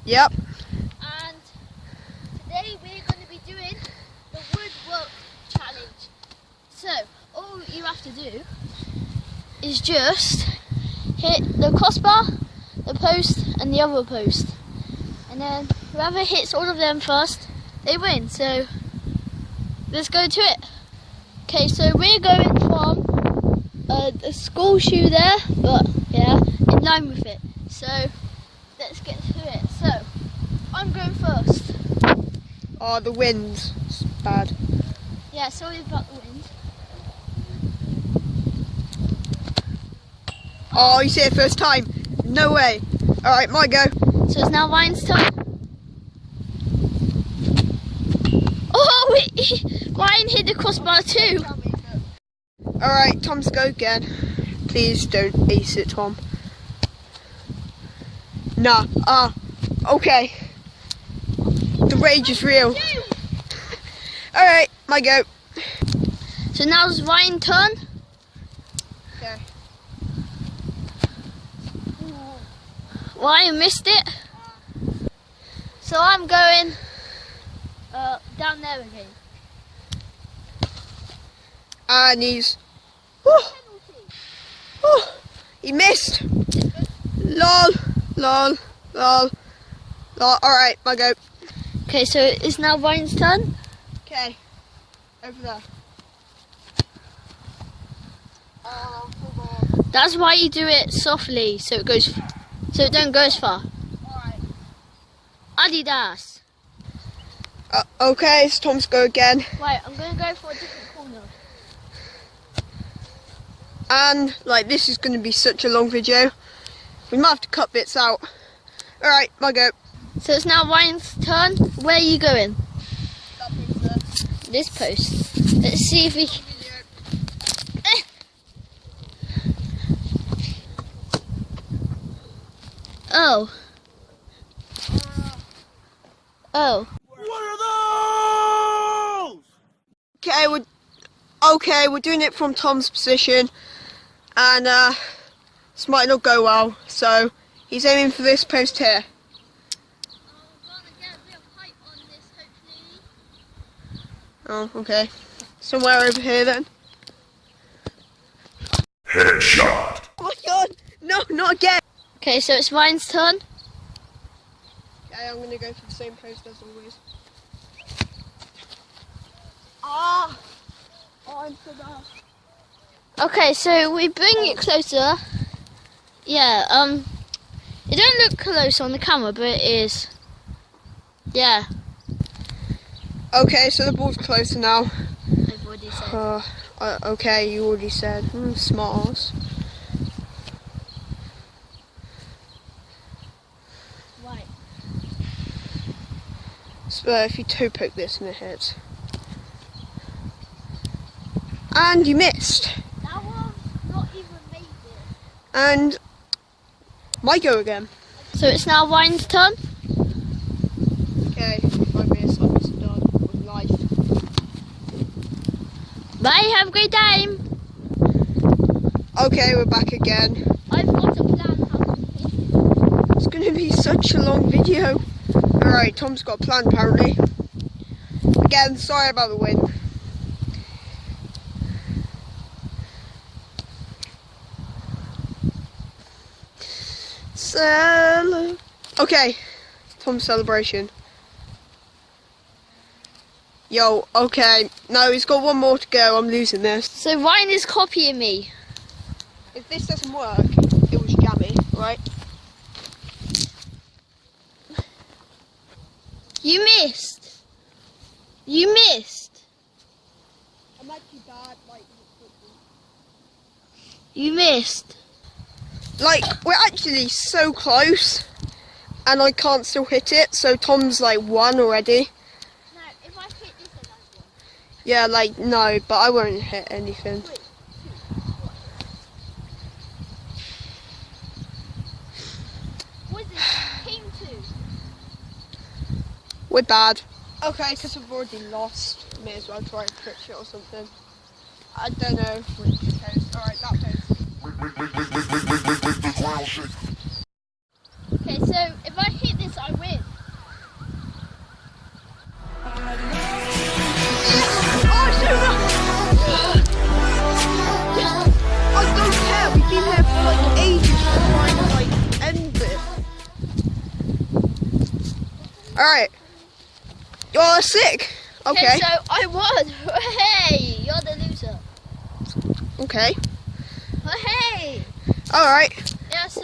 Yep. And today we're going to be doing the Woodwork challenge. So all you have to do is just hit the crossbar, the post and the other post. And then whoever hits all of them first, they win. So let's go to it. Okay, so we're going from the school shoe there, but yeah, in line with it. So let's get to it. So I'm going first. Oh, the wind's bad. Yeah, sorry about the wind. Oh, you see it first time? No way. All right, my go. So it's now Ryan's turn. Oh, Ryan hit the crossbar too. All right, Tom's go again. Please don't ace it, Tom. Nah. Okay. The rage is real. All right, my go. So now it's Ryan's turn. Okay. Ryan missed it. So I'm going down there again. And he's. He missed. Lol. All right, my go. Okay, so it's now Ryan's turn. Okay. Over there. That's why you do it softly, so it don't go as far. Alright. Adidas. Okay, it's Tom's go again. Right, I'm going to go for a different corner. And like this is going to be such a long video. We might have to cut bits out. Alright, my go. So it's now Ryan's turn. Where are you going? This post. Let's see if we can. Oh. Oh. What are those? Okay, we're doing it from Tom's position, and this might not go well. So he's aiming for this post here. Oh, okay. Somewhere over here then. Headshot. Oh my God! No, not again. Okay, so it's Ryan's turn. Okay, I'm gonna go for the same post as always. I'm so bad. Okay, so we bring it closer. Yeah, it don't look close on the camera, but it is. Yeah. Okay, so the ball's closer now. I've already said. Okay, you already said. Smart ass. Right. So if you toe poke this and it hits. And you missed. That one not even made it. And my go again. So it's now Ryan's turn. Okay, 5 minutes I'm done with life. Bye, have a great time. Okay, we're back again. I've got a plan how to hit it. It's gonna be such a long video. Alright, Tom's got a plan apparently. Again, sorry about the wind. Okay, Tom's celebration. Yo, okay. No, he's got one more to go. I'm losing this. So Ryan is copying me. If this doesn't work, it was jammy, right? You missed. You missed. I'm actually bad, like, You missed. like, we're actually so close, and I can't still hit it, so Tom's like won already. No, if I hit this, then I won. Yeah, like, no, but I won't hit anything. What is this? Team 2. We're bad. Okay, because I've already lost. May as well try and pitch it or something. I don't know which post. Alright, that post. Okay, so if I hit this, I win. Alright. You're sick. Okay. So I won. Hey, you're the loser. Okay. Hey. Alright. Yeah. So